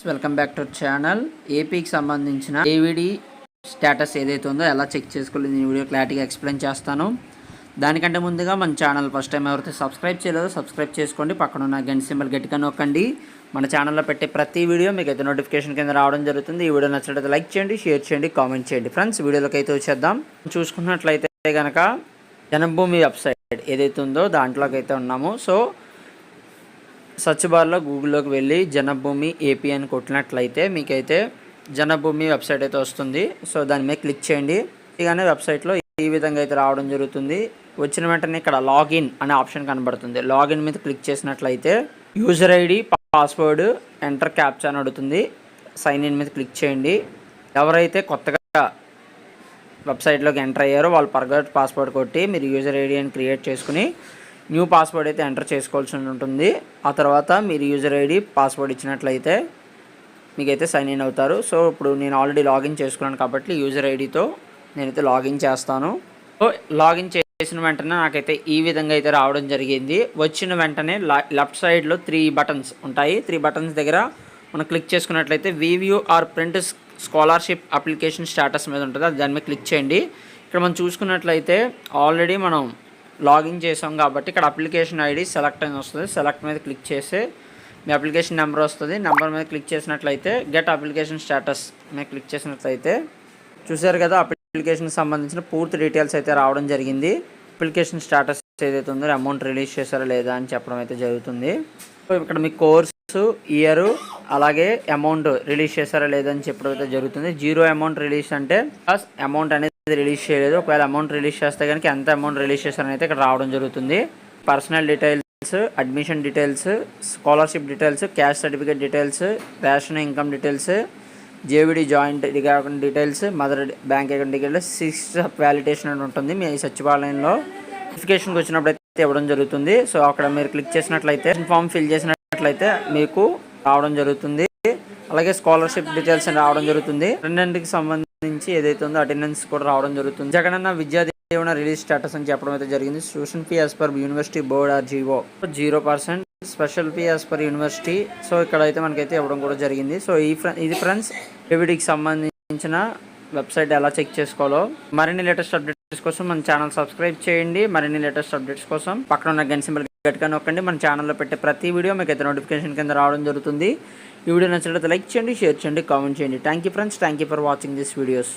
Welcome back to channel. ఏపీకి సంబంధించిన ఏవిడి status ఏదైతే ఉందో ఎలా చెక్ చేసుకోలేదు ఈ వీడియో క్లారిటీగా ఎక్స్ప్లెయిన్ చేస్తాను. దానికంటే ముందుగా మన ఛానల్ ఫస్ట్ టైం ఎవరైతే సబ్స్క్రైబ్ చేయలేదో సబ్స్క్రైబ్ చేసుకోండి. పక్కన ఉన్న గంట సింబల్ గట్టిగా నొక్కండి. మన ఛానల్లో పెట్టే ప్రతి వీడియో మీకు అయితే నోటిఫికేషన్ కింద రావడం జరుగుతుంది. ఈ వీడియో నచ్చినట్లయితే లైక్ చేయండి, షేర్ చేయండి, కామెంట్ చేయండి. ఫ్రెండ్స్, వీడియోలోకి అయితే వచ్చేద్దాం. చూసుకున్నట్లయితే కనుక జనభూమి వెబ్సైట్ ఏదైతే ఉందో దాంట్లోకి అయితే ఉన్నాము. సో సర్చ్ బార్లో గూగుల్లోకి వెళ్ళి జనభూమి ఏపీ అని కొట్టినట్లయితే మీకైతే జనభూమి వెబ్సైట్ అయితే వస్తుంది. సో దాని మీద క్లిక్ చేయండి. ఇలానే వెబ్సైట్లో ఈ విధంగా అయితే రావడం జరుగుతుంది. వచ్చిన వెంటనే ఇక్కడ లాగిన్ అనే ఆప్షన్ కనబడుతుంది. లాగిన్ మీద క్లిక్ చేసినట్లయితే user ID, password, enter captcha అని అడుగుతుంది. సైన్ ఇన్ మీద క్లిక్ చేయండి. ఎవరైతే కొత్తగా వెబ్సైట్లోకి ఎంటర్ అయ్యారో వాళ్ళు ఫర్గాట్ పాస్వర్డ్ కొట్టి మీరు యూజర్ ఐడి అని క్రియేట్ చేసుకుని న్యూ పాస్వర్డ్ అయితే ఎంటర్ చేసుకోవాల్సి ఉంటుంది. ఆ తర్వాత మీరు యూజర్ ఐడి, పాస్వర్డ్ ఇచ్చినట్లయితే మీకైతే సైన్ ఇన్ అవుతారు. సో ఇప్పుడు నేను ఆల్రెడీ లాగిన్ చేసుకున్నాను కాబట్టి యూజర్ ఐడితో నేనైతే లాగిన్ చేస్తాను. సో లాగిన్ చేసిన వెంటనే నాకైతే ఈ విధంగా అయితే రావడం జరిగింది. వచ్చిన వెంటనే లెఫ్ట్ సైడ్లో 3 బటన్స్ ఉంటాయి. 3 బటన్స్ దగ్గర మనం క్లిక్ చేసుకున్నట్లయితే view or print scholarship application status మీద ఉంటుంది. అది దాని మీద క్లిక్ చేయండి. ఇక్కడ మనం చూసుకున్నట్లయితే ఆల్రెడీ మనం లాగిన్ చేసాం కాబట్టి ఇక్కడ అప్లికేషన్ ఐడి సెలెక్ట్ అని వస్తుంది. సెలెక్ట్ మీద క్లిక్ చేస్తే మీ అప్లికేషన్ నెంబర్ వస్తుంది. నెంబర్ మీద క్లిక్ చేసినట్లయితే గెట్ అప్లికేషన్ స్టేటస్ మీద క్లిక్ చేసినట్లయితే చూసారు కదా, అప్లికేషన్కి సంబంధించిన పూర్తి డీటెయిల్స్ అయితే రావడం జరిగింది. అప్లికేషన్ స్టేటస్ ఏదైతే ఉందో అమౌంట్ రిలీజ్ చేశారా లేదా అని చెప్పడం అయితే జరుగుతుంది. సో ఇక్కడ మీ కోర్సు, ఇయర్, అలాగే అమౌంట్ రిలీజ్ చేశారా లేదా అని చెప్పడం అయితే జరుగుతుంది. 0 అమౌంట్ రిలీజ్ అంటే అమౌంట్ అనేది రిలీజ్ చేయలేదు. ఒకవేళ అమౌంట్ రిలీజ్ చేస్తే కనుక ఎంత అమౌంట్ రిలీజ్ చేశారని అయితే ఇక్కడ రావడం జరుగుతుంది. Personal details, admission details, scholarship details, caste certificate details, ration income details, JVD joint account details, mother bank account details, 6 validation అని ఉంటుంది. మీ సచివాలయంలో నోటిఫికేషన్కి వచ్చినప్పుడు అయితే ఇవ్వడం జరుగుతుంది. సో అక్కడ మీరు క్లిక్ చేసినట్లయితే ఫామ్ ఫిల్ చేసినట్లయితే మీకు రావడం జరుగుతుంది. అలాగే స్కాలర్షిప్ డీటెయిల్స్ అని రావడం జరుగుతుంది. రెండింటికి సంబంధించి ఏదైతే ఉందో అటెండెన్స్ కూడా రావడం జరుగుతుంది. జగనన్న విద్యా దీవెన రిలీజ్ స్టేటస్ అని చెప్పడం అయితే జరిగింది. Tuition fee as per university board or GO 0%, special fee as per university. So ఇక్కడ అయితే మనకైతే ఇవ్వడం కూడా జరిగింది. సో ఇది ఫ్రెండ్స్ ఏవిడికి సంబంధించిన వెబ్సైట్ ఎలా చెక్ చేసుకోవాలో. మరిన్ని లేటెస్ట్ అప్డేట్స్ కోసం మన ఛానల్ సబ్స్క్రైబ్ చేయండి. మరిన్ని లేటెస్ట్ అప్డేట్స్ కోసం పక్కన ఉన్న గంట సింబల్ గట్టిగా నొక్కండి. మన ఛానల్లో పెట్టే ప్రతి వీడియో మీకు అయితే నోటిఫికేషన్ కింద రావడం జరుగుతుంది. ఈ వీడియో నచ్చినట్లయితే లైక్ చేయండి, షేర్ చేయండి, కామెంట్ చేయండి. Thank you friends. Thank you for watching this videos.